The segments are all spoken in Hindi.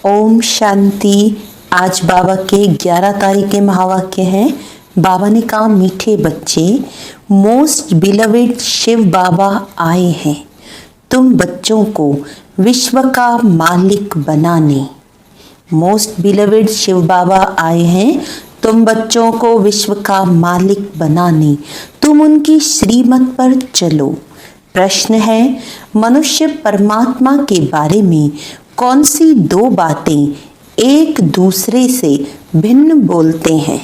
ओम शांति। आज बाबा के 11 तारीख के महावाक्य हैं। बाबा ने कहा, मीठे बच्चे, मोस्ट बिलवेड शिव बाबा आए हैं तुम बच्चों को विश्व का मालिक बनाने। मोस्ट बिलवेड शिव बाबा आए हैं तुम बच्चों को विश्व का मालिक बनाने। तुम उनकी श्रीमत पर चलो। प्रश्न है, मनुष्य परमात्मा के बारे में कौन सी दो बातें एक दूसरे से भिन्न बोलते हैं?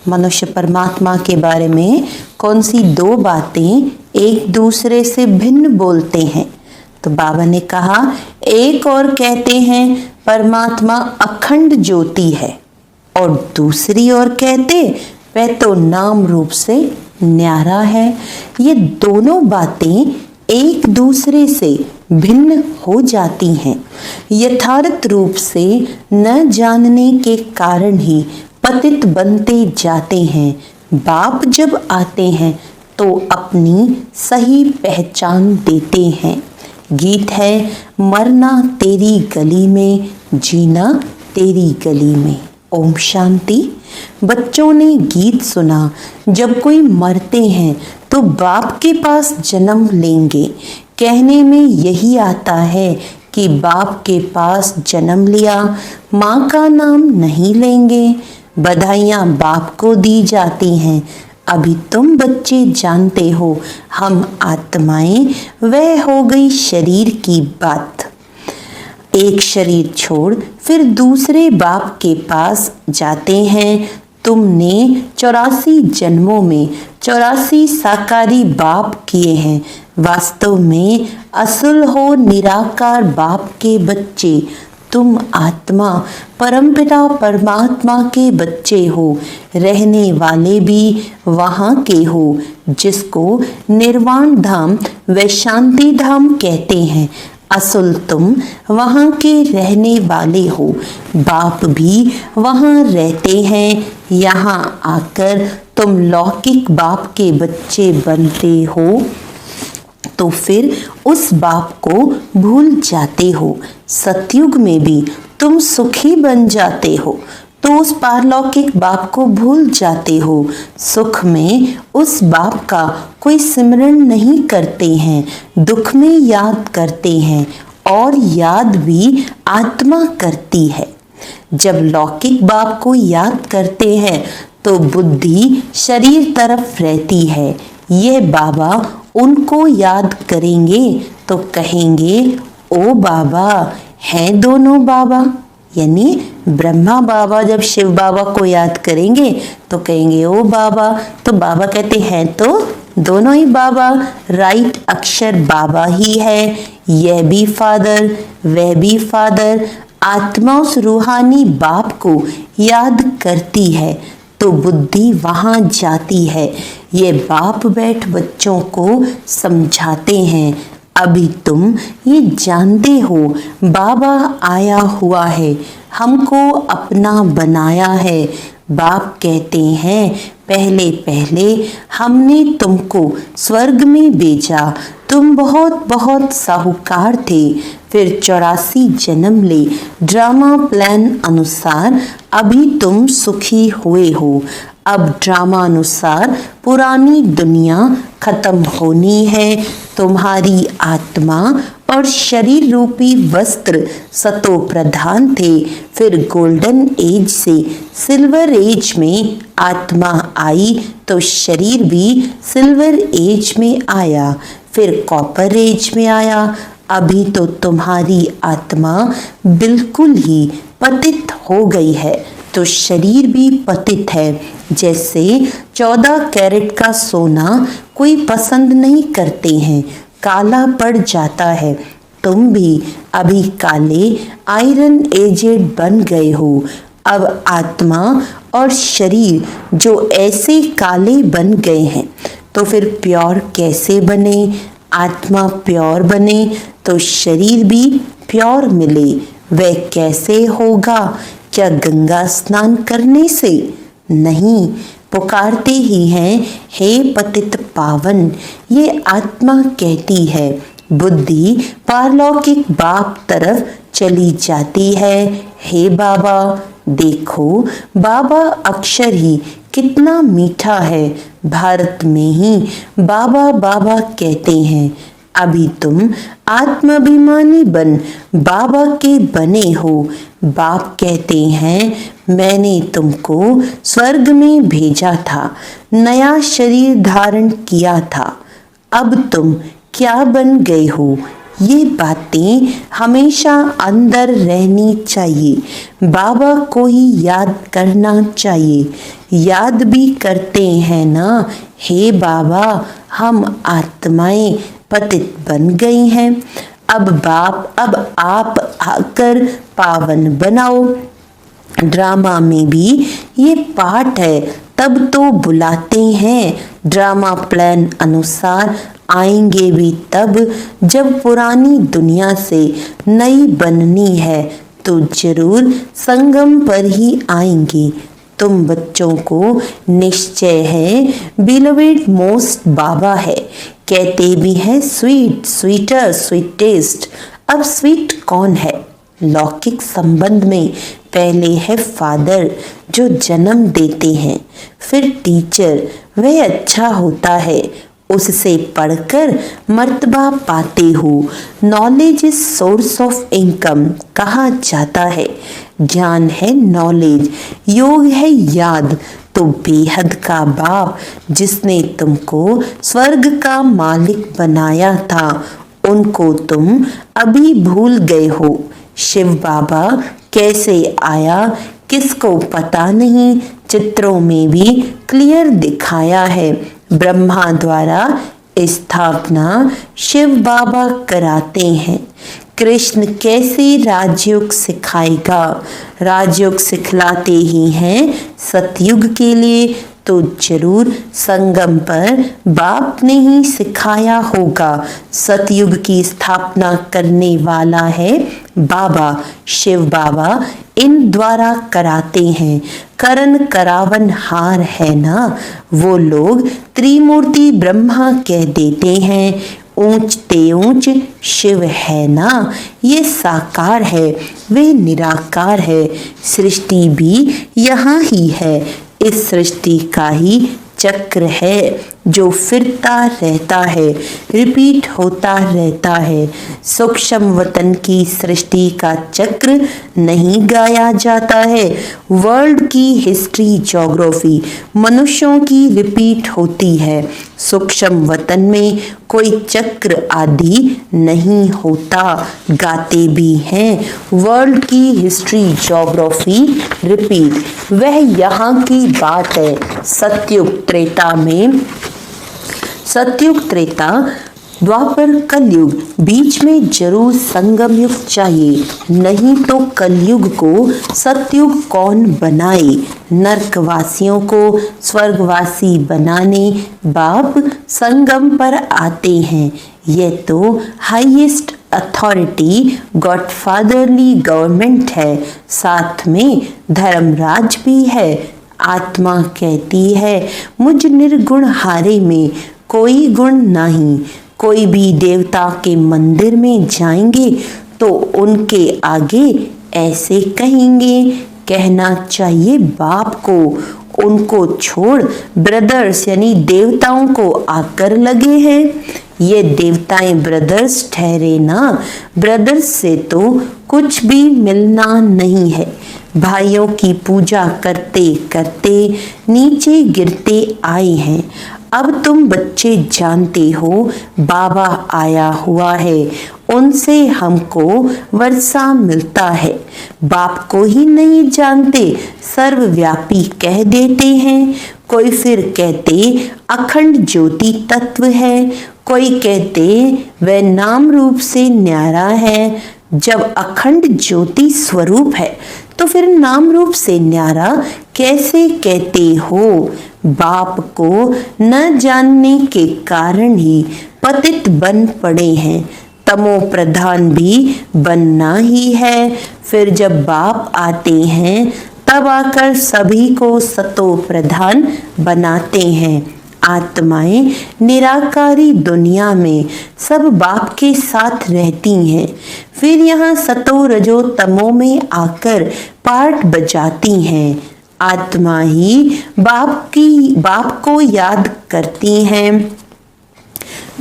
मनुष्य परमात्मा के बारे में कौन सी दो बातें एक दूसरे से भिन्न बोलते हैं? तो बाबा ने कहा, एक और कहते हैं परमात्मा अखंड ज्योति है, और दूसरी ओर कहते वह तो नाम रूप से न्यारा है। ये दोनों बातें एक दूसरे से भिन्न हो जाती हैं। यथार्थ रूप से न जानने के कारण ही पतित बनते जाते हैं। बाप जब आते हैं तो अपनी सही पहचान देते हैं। गीत है, मरना तेरी गली में, जीना तेरी गली में। ओम शांति। बच्चों ने गीत सुना, जब कोई मरते हैं तो बाप के पास जन्म लेंगे। कहने में यही आता है कि बाप के पास जन्म लिया, माँ का नाम नहीं लेंगे। बधाइयाँ बाप को दी जाती हैं। अभी तुम बच्चे जानते हो, हम आत्माएं, वह हो गई शरीर की बात। एक शरीर छोड़ फिर दूसरे बाप के पास जाते हैं। तुमने 84 जन्मों में 84 साकारी बाप किए हैं। वास्तव में असुल हो निराकार बाप के बच्चे। तुम आत्मा परमपिता परमात्मा के बच्चे हो। रहने वाले भी वहाँ के हो, जिसको निर्वाण धाम व शांति धाम कहते हैं। असल तुम वहाँ के रहने वाले हो। बाप भी वहाँ रहते हैं। यहाँ आकर तुम लौकिक बाप के बच्चे बनते हो तो फिर उस बाप को भूल जाते हो। सतयुग में भी तुम सुखी बन जाते हो तो उस पारलौकिक बाप को भूल जाते हो। सुख में उस बाप का कोई सिमरन नहीं करते हैं, दुख में याद करते हैं, और याद भी आत्मा करती है। जब लौकिक बाप को याद करते हैं तो बुद्धि शरीर तरफ रहती है। यह बाबा उनको याद करेंगे तो कहेंगे, ओ बाबा। हैं दोनों बाबा, यानी ब्रह्मा बाबा जब शिव बाबा को याद करेंगे तो कहेंगे, ओ बाबा। तो बाबा कहते हैं तो दोनों ही बाबा। राइट अक्षर बाबा ही है। यह भी फादर, वह भी फादर। आत्मा उस रूहानी बाप को याद करती है तो बुद्धि वहाँ जाती है। ये बाप बैठ बच्चों को समझाते हैं। अभी तुम ये जानते हो, बाबा आया हुआ है, हमको अपना बनाया है। बाप कहते हैं, पहले पहले हमने तुमको स्वर्ग में भेजा। तुम बहुत बहुत साहूकार थे। फिर 84 जन्म ले ड्रामा प्लान अनुसार अभी तुम सुखी हुए हो। अब ड्रामा अनुसार पुरानी दुनिया खत्म होनी है। तुम्हारी आत्मा और शरीर रूपी वस्त्र सतो प्रधान थे। फिर गोल्डन एज से सिल्वर एज में आत्मा आई तो शरीर भी सिल्वर एज में आया। फिर कॉपर एज में आया। अभी तो तुम्हारी आत्मा बिल्कुल ही पतित हो गई है तो शरीर भी पतित है। जैसे 14 कैरेट का सोना कोई पसंद नहीं करते हैं, काला पड़ जाता है। तुम भी अभी काले आयरन एजेड बन गए हो। अब आत्मा और शरीर जो ऐसे काले बन गए हैं तो फिर प्योर कैसे बने? आत्मा प्योर बने तो शरीर भी प्योर मिले। वह कैसे होगा? क्या गंगा स्नान करने से? नहीं, पुकारते ही हैं, हे पतित पावन। ये आत्मा कहती है, बुद्धि पारलौकिक बाप तरफ चली जाती है। हे बाबा देखो, बाबा अक्षर ही कितना मीठा है। भारत में ही बाबा बाबा कहते हैं। अभी तुम आत्माभिमानी बन बाबा के बने हो। बाप कहते हैं, मैंने तुमको स्वर्ग में भेजा था, नया शरीर धारण किया था। अब तुम क्या बन गए हो? ये बातें हमेशा अंदर रहनी चाहिए। बाबा को ही याद करना चाहिए। याद भी करते हैं ना, हे बाबा हम आत्माएं पतित बन गई हैं। अब आप आकर पावन बनाओ। ड्रामा में भी ये पाठ है, तब तो बुलाते हैं। ड्रामा प्लान अनुसार आएंगे भी तब जब पुरानी दुनिया से नई बननी है, तो जरूर संगम पर ही आएंगे। तुम बच्चों को निश्चय है, बिलोवेड मोस्ट बाबा है। कहते भी हैं स्वीट, स्वीटर, स्वीटेस्ट। अब स्वीट कौन है? लौकिक संबंध में पहले है फादर जो जन्म देते हैं, फिर टीचर, वह अच्छा होता है, उससे पढ़कर मर्तबा पाते हो। Knowledge is source of income कहा जाता है। ज्ञान है नॉलेज, योग है याद। तो बेहद का बाप जिसने तुमको स्वर्ग का मालिक बनाया था, उनको तुम अभी भूल गए हो। शिव बाबा कैसे आया किसको पता नहीं, चित्रों में भी क्लियर दिखाया है। ब्रह्मा द्वारा स्थापना शिव बाबा कराते हैं। कृष्ण कैसे राजयोग सिखाएगा? राजयोग सिखलाते ही हैं सतयुग के लिए, तो जरूर संगम पर बाप ने ही सिखाया होगा। सतयुग की स्थापना करने वाला है बाबा, शिव बाबा इन द्वारा कराते हैं। करण करावन हार है ना, वो लोग त्रिमूर्ति ब्रह्मा कह देते हैं। ऊंच ते ऊंच शिव है ना, ये साकार है, वे निराकार है। सृष्टि भी यहाँ ही है, इस सृष्टि का ही चक्र है जो फिरता रहता है, रिपीट होता रहता है। सूक्ष्म वतन की सृष्टि का चक्र नहीं गाया जाता है। वर्ल्ड की हिस्ट्री, ज्योग्राफी मनुष्यों की रिपीट होती है। सूक्ष्म वतन में कोई चक्र आदि नहीं होता। गाते भी हैं वर्ल्ड की हिस्ट्री, ज्योग्राफी रिपीट। वह यहाँ की बात है। सतयुग त्रेता द्वापर कलयुग, बीच में जरूर संगम युग चाहिए, नहीं तो कलयुग को सतयुग कौन बनाए। नरकवासियों को स्वर्गवासी बनाने बाप संगम पर आते हैं। यह तो हाईएस्ट अथॉरिटी गॉडफादरली गवर्नमेंट है, साथ में धर्मराज भी है। आत्मा कहती है, मुझ निर्गुण हारे में कोई गुण नहीं। कोई भी देवता के मंदिर में जाएंगे तो उनके आगे ऐसे कहेंगे। कहना चाहिए बाप को, उनको छोड़ ब्रदर्स यानी देवताओं को आकर लगे हैं। ये देवताएं ब्रदर्स ठहरे ना, ब्रदर्स से तो कुछ भी मिलना नहीं है। भाइयों की पूजा करते करते नीचे गिरते आए हैं। अब तुम बच्चे जानते हो बाबा आया हुआ है, उनसे हमको वर्षा मिलता है। बाप को ही नहीं जानते, सर्वव्यापी कह देते हैं। कोई फिर कहते अखंड ज्योति तत्व है, कोई कहते वह नाम रूप से न्यारा है। जब अखंड ज्योति स्वरूप है तो फिर नाम रूप से न्यारा कैसे कहते हो? बाप को न जानने के कारण ही पतित बन पड़े हैं। तमो प्रधान भी बनना ही है। फिर जब बाप आते हैं तब आकर सभी को सतो प्रधान बनाते हैं। आत्माएं निराकारी दुनिया में सब बाप के साथ रहती हैं, फिर यहाँ सतो रजो तमो में आकर पार्ट बजाती हैं। आत्मा ही बाप को याद करती हैं।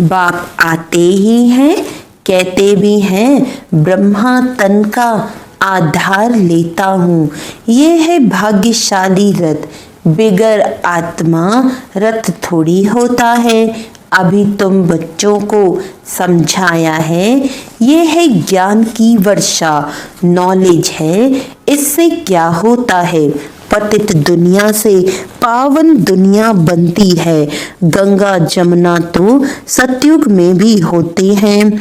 बाप आते ही हैं, कहते भी हैं ब्रह्मा तन का आधार लेता हूँ। ये है भाग्यशाली रथ, बिगर आत्मा रथ थोड़ी होता है। अभी तुम बच्चों को समझाया है, ये है ज्ञान की वर्षा, नॉलेज है। इससे क्या होता है, पतित दुनिया से पावन दुनिया बनती है। गंगा जमुना तो सतयुग में भी होते हैं।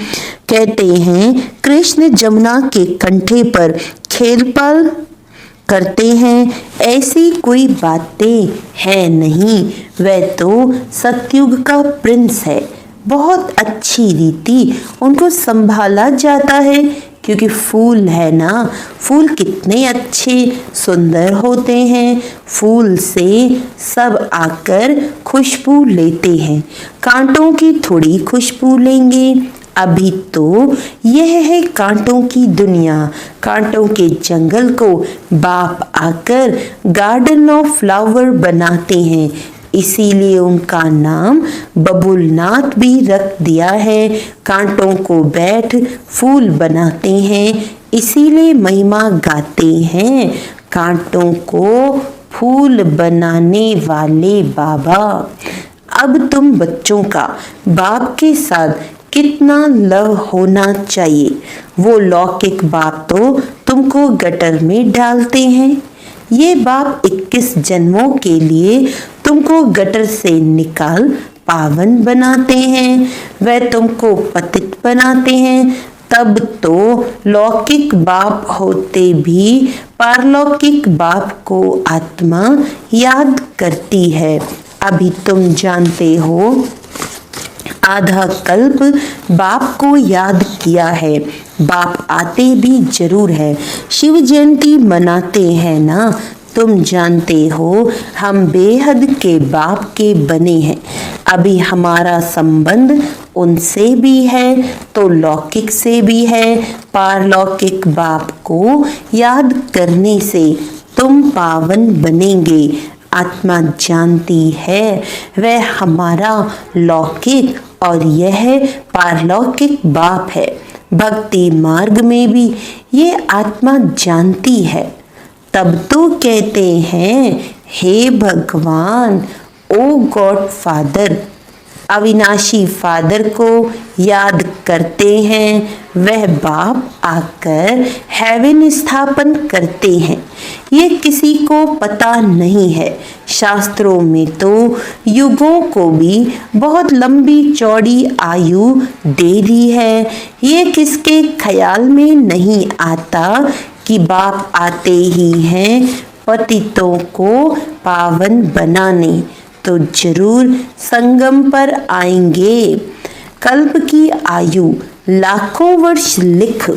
कहते हैं कृष्ण जमुना के कंठे पर खेल-पाल करते हैं, ऐसी कोई बातें हैं नहीं। वह तो सतयुग का प्रिंस है। बहुत अच्छी रीति उनको संभाला जाता है, क्योंकि फूल है ना, फूल कितने अच्छे सुंदर होते हैं। फूल से सब आकर खुशबू लेते हैं, कांटों की थोड़ी खुशबू लेंगे। अभी तो यह है कांटों की दुनिया, कांटों के जंगल को बाप आकर गार्डन ऑफ फ्लावर बनाते हैं। इसीलिए उनका नाम बबुलनाथ भी रख दिया है। कांटों को बैठ फूल बनाते हैं, इसीलिए महिमा गाते हैं। कांटों को फूल बनाने वाले बाबा। अब तुम बच्चों का बाप के साथ कितना लव होना चाहिए। वो लौकिक बाप तो तुमको गटर में डालते हैं। ये बाप 21 जन्मों के लिए तुमको गटर से निकाल पावन बनाते हैं। वह तुमको पतित बनाते हैं। तब तो लौकिक बाप होते भी पारलौकिक बाप को आत्मा याद करती है। अभी तुम जानते हो, आधा कल्प बाप को याद किया है। बाप आते भी जरूर है। शिव जयंती मनाते हैं ना, तुम जानते हो हम बेहद के बाप के बने हैं। अभी हमारा संबंध उनसे भी है तो लौकिक से भी है। पारलौकिक बाप को याद करने से तुम पावन बनेंगे। आत्मा जानती है वह हमारा लौकिक और यह पारलौकिक बाप है। भक्ति मार्ग में भी ये आत्मा जानती है। तब तो कहते हैं हे भगवान, ओ गॉड फादर, अविनाशी फादर को याद करते हैं। वह बाप आकर हेवन स्थापन करते हैं। ये किसी को पता नहीं है। शास्त्रों में तो युगों को भी बहुत लंबी चौड़ी आयु दे दी है। ये किसके ख्याल में नहीं आता कि बाप आते ही हैं पतितों को पावन बनाने, तो जरूर संगम पर आएंगे। कल्प की आयु लाखों वर्ष लिख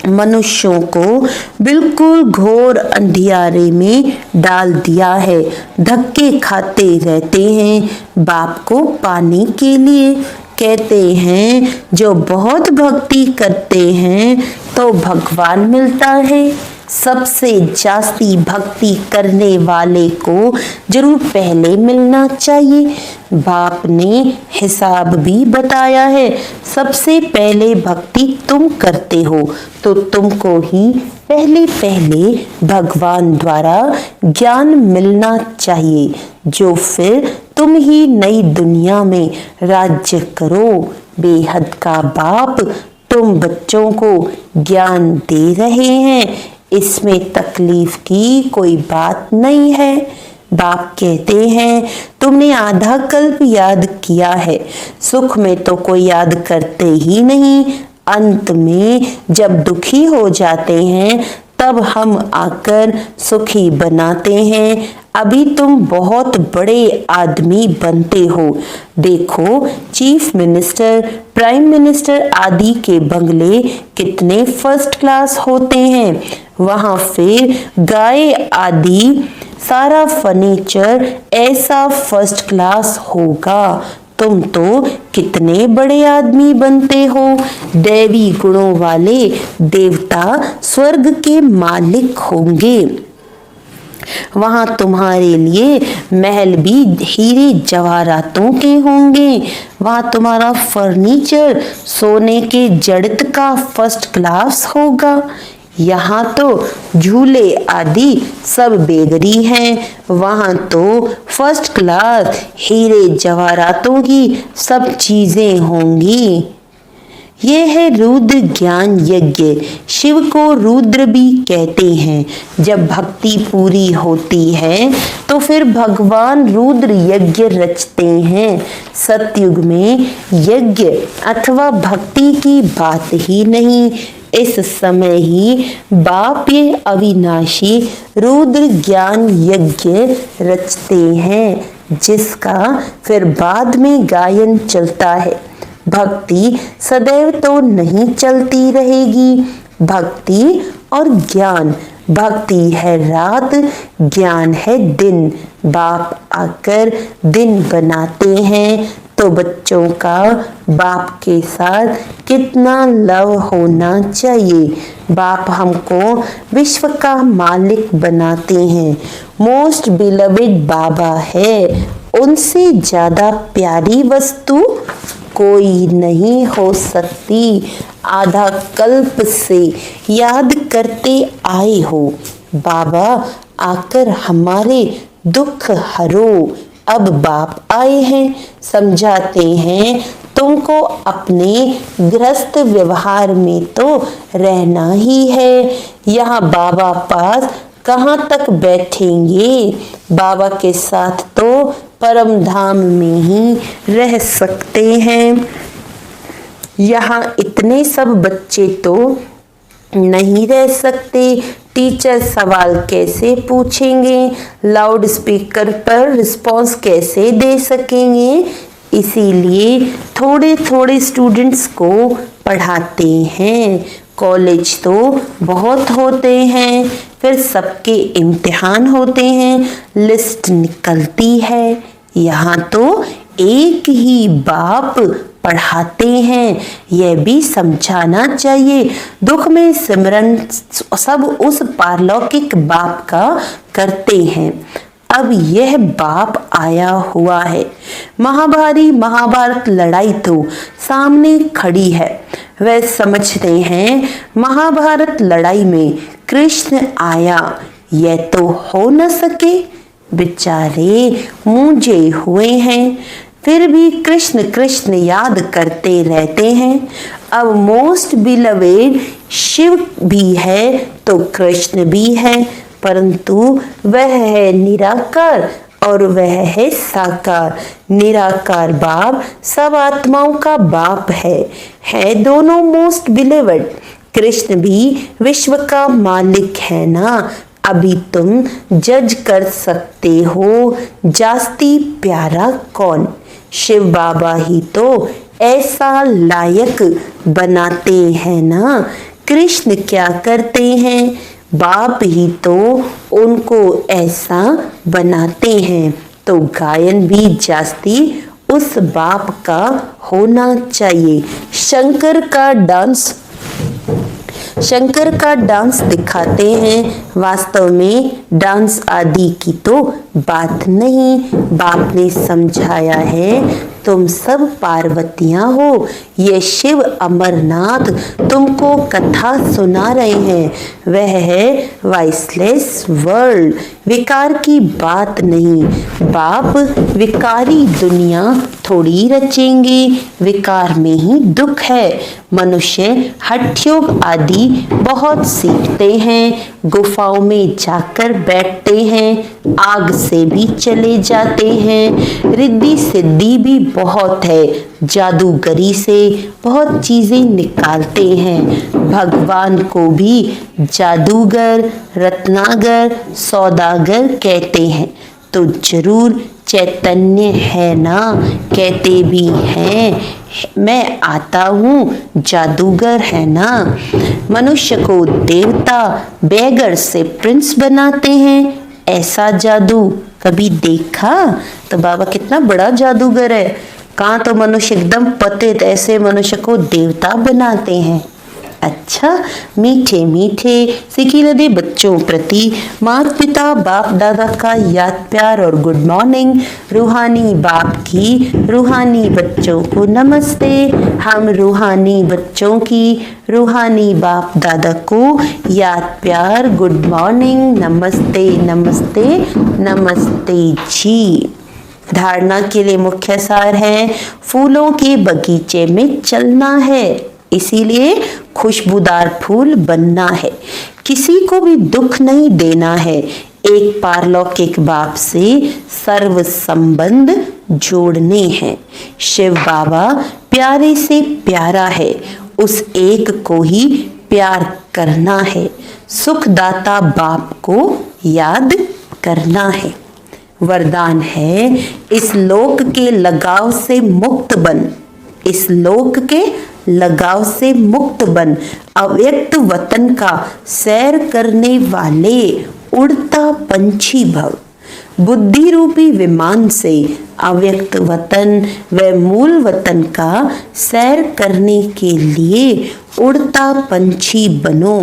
मनुष्यों को बिल्कुल घोर अंधियारे में डाल दिया है। धक्के खाते रहते हैं बाप को पाने के लिए। कहते हैं जो बहुत भक्ति करते हैं तो भगवान मिलता है। सबसे जास्ती भक्ति करने वाले को जरूर पहले मिलना चाहिए। बाप ने हिसाब भी बताया है। सबसे पहले भक्ति तुम करते हो तो तुमको ही पहले भगवान द्वारा ज्ञान मिलना चाहिए, जो फिर तुम ही नई दुनिया में राज्य करो। बेहद का बाप तुम बच्चों को ज्ञान दे रहे हैं, इसमें तकलीफ की कोई बात नहीं है। बाप कहते हैं तुमने आधा कल्प याद किया है, सुख में तो कोई याद करते ही नहीं। अंत में जब दुखी हो जाते हैं तब हम आकर सुखी बनाते हैं। अभी तुम बहुत बड़े आदमी बनते हो। देखो, चीफ मिनिस्टर, प्राइम मिनिस्टर आदि के बंगले कितने फर्स्ट क्लास होते हैं। वहां फिर गाय आदि सारा फर्नीचर ऐसा फर्स्ट क्लास होगा। तुम तो कितने बड़े आदमी बनते हो। दैवी गुणों वाले देवता स्वर्ग के मालिक होंगे। वहां तुम्हारे लिए महल भी हीरे जवाहरातों के होंगे। वहां तुम्हारा फर्नीचर सोने के जड़त का फर्स्ट क्लास होगा। यहाँ तो झूले आदि सब बेगरी हैं। वहां तो फर्स्ट क्लास हीरे जवाहरातों की सब चीजें होंगी। ये है रुद्र ज्ञान यज्ञ। शिव को रुद्र भी कहते हैं। जब भक्ति पूरी होती है तो फिर भगवान रुद्र यज्ञ रचते हैं। सतयुग में यज्ञ अथवा भक्ति की बात ही नहीं। इस समय ही बाप ये अविनाशी रुद्र ज्ञान यज्ञ रचते हैं, जिसका फिर बाद में गायन चलता है। भक्ति सदैव तो नहीं चलती रहेगी। भक्ति और ज्ञान, भक्ति है रात, ज्ञान है दिन। बाप आकर दिन बनाते हैं तो बच्चों का बाप के साथ कितना लव होना चाहिए। बाप हमको विश्व का मालिक बनाते हैं। मोस्ट बिलवेड बाबा है। उनसे ज्यादा प्यारी वस्तु कोई नहीं हो सकती। आधा कल्प से याद करते आए हो। बाबा आकर हमारे दुख हरो। अब बाप आए हैं, समझाते हैं तुमको अपने गृहस्थ व्यवहार में तो रहना ही है। यहाँ बाबा पास कहाँ तक बैठेंगे। बाबा के साथ तो परम धाम में ही रह सकते हैं। यहाँ इतने सब बच्चे तो नहीं रह सकते। टीचर सवाल कैसे पूछेंगे, लाउड स्पीकर पर रिस्पॉन्स कैसे दे सकेंगे। इसीलिए थोड़े थोड़े स्टूडेंट्स को पढ़ाते हैं। कॉलेज तो बहुत होते हैं, फिर सबके इम्तिहान होते हैं, लिस्ट निकलती है। यहाँ तो एक ही बाप पढ़ाते हैं। यह भी समझाना चाहिए, दुख में सिमरन सब उस पारलौकिक बाप का करते हैं। अब यह बाप आया हुआ है। महाभारी महाभारत लड़ाई तो सामने खड़ी है। वह समझते हैं महाभारत लड़ाई में कृष्ण आया, यह तो हो न सके। बेचारे मूंझे हुए हैं, फिर भी कृष्ण कृष्ण याद करते रहते हैं। अब मोस्ट बिलवेड शिव भी है तो कृष्ण भी है, परंतु वह है निराकार और वह है साकार। निराकार बाप सब आत्माओं का बाप है दोनों मोस्ट बिलीवेड। कृष्ण भी विश्व का मालिक है ना। अभी तुम जज कर सकते हो जास्ती प्यारा कौन। शिव बाबा ही तो ऐसा लायक बनाते हैं ना। कृष्ण क्या करते हैं, बाप ही तो उनको ऐसा बनाते हैं। तो गायन भी जास्ती उस बाप का होना चाहिए। शंकर का डांस दिखाते हैं, वास्तव में डांस आदि की तो बात नहीं। बाप ने समझाया है तुम सब पार्वतियां हो। ये शिव अमरनाथ तुमको कथा सुना रहे हैं। वह है वाइसलेस वर्ल्ड, विकार की बात नहीं। बाप विकारी दुनिया थोड़ी रचेंगे, विकार में ही दुख है। मनुष्य हठयोग आदि बहुत सीखते हैं, गुफाओं में जाकर बैठते हैं, आग से भी चले जाते हैं। रिद्धि सिद्धि भी बहुत है, जादूगरी से बहुत चीजें निकालते हैं। भगवान को भी जादूगर, रत्नागर, सौदागर कहते हैं। तो जरूर चैतन्य है ना, कहते भी हैं मैं आता हूँ, जादूगर है ना। मनुष्य को देवता, बेगर से प्रिंस बनाते हैं। ऐसा जादू कभी देखा? तो बाबा कितना बड़ा जादूगर है। कहाँ तो मनुष्य एकदम पतित, ऐसे मनुष्य को देवता बनाते हैं। अच्छा, मीठे मीठे सिकिलदे बच्चों प्रति माता पिता बाप दादा का याद प्यार और गुड मॉर्निंग। रूहानी बाप की रूहानी बच्चों को नमस्ते। हम रूहानी बच्चों की रूहानी बाप दादा को याद प्यार, गुड मॉर्निंग, नमस्ते नमस्ते नमस्ते जी। धारणा के लिए मुख्य सार है, फूलों के बगीचे में चलना है, इसीलिए खुशबूदार फूल बनना है। किसी को भी दुख नहीं देना है। एक पारलौकिक बाप से सर्व संबंध जोड़ने हैं। शिव बाबा प्यारे से प्यारा है, उस एक को ही प्यार करना है। सुखदाता बाप को याद करना है। वरदान है, इस लोक के लगाव से मुक्त बन, इस लोक के लगाव से मुक्त बन। अव्यक्त वतन का सैर करने वाले उड़ता पंछी भव। बुद्धि रूपी विमान से अव्यक्त वतन व मूल वतन का सैर करने के लिए उड़ता पंछी बनो।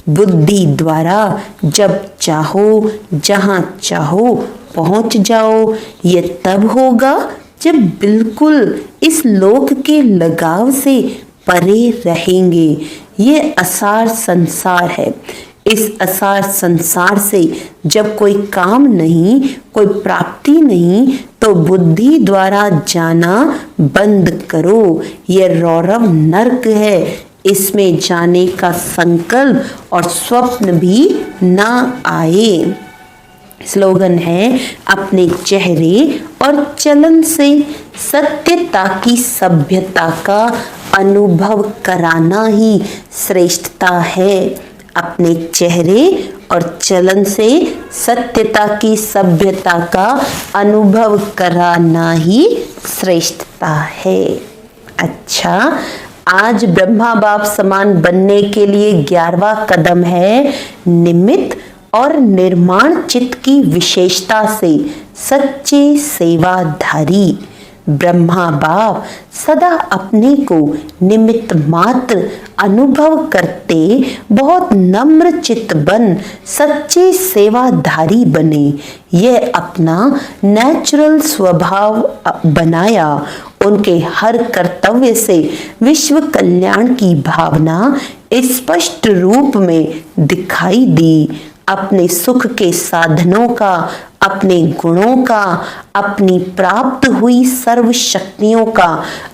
बुद्धि द्वारा जब चाहो जहां चाहो पहुंच जाओ। ये तब होगा जब बिल्कुल इस लोक के लगाव से परे रहेंगे। ये असार संसार है। इस असार संसार से जब कोई काम नहीं, कोई प्राप्ति नहीं, तो बुद्धि द्वारा जाना बंद करो। ये रौरव नर्क है, इसमें जाने का संकल्प और स्वप्न भी ना आए। स्लोगन है, अपने चेहरे और चलन से सत्यता की सभ्यता का अनुभव कराना ही श्रेष्ठता है। अपने चेहरे और चलन से सत्यता की सभ्यता का अनुभव कराना ही श्रेष्ठता है। अच्छा, आज ब्रह्मा बाप समान बनने के लिए 11वां कदम है, निमित्त और निर्माण चित्त की विशेषता से सच्चे सेवाधारी। ब्रह्मा बाप सदा अपने को निमित्त मात्र अनुभव करते बहुत नम्र चित्त बन सच्चे सेवाधारी बने। यह अपना नेचुरल स्वभाव बनाया। उनके हर कर्तव्य से विश्व कल्याण की भावना स्पष्ट रूप में दिखाई दी। अपने सुख के साधनों का, अपने गुणों का, अपनी प्राप्त हुई सर्व शक्तियों का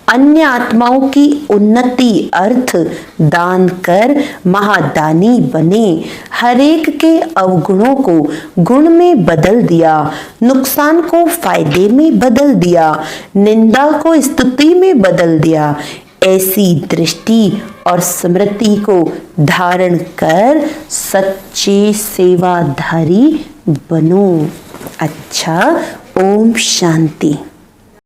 अन्य आत्माओं की उन्नति अर्थ दान कर महादानी बने। हरेक के अवगुणों को गुण में बदल दिया, नुकसान को फायदे में बदल दिया, निंदा को स्तुति में बदल दिया। ऐसी दृष्टि और स्मृति को धारण कर सच्चे सेवाधारी बनो। अच्छा, ओम शांति।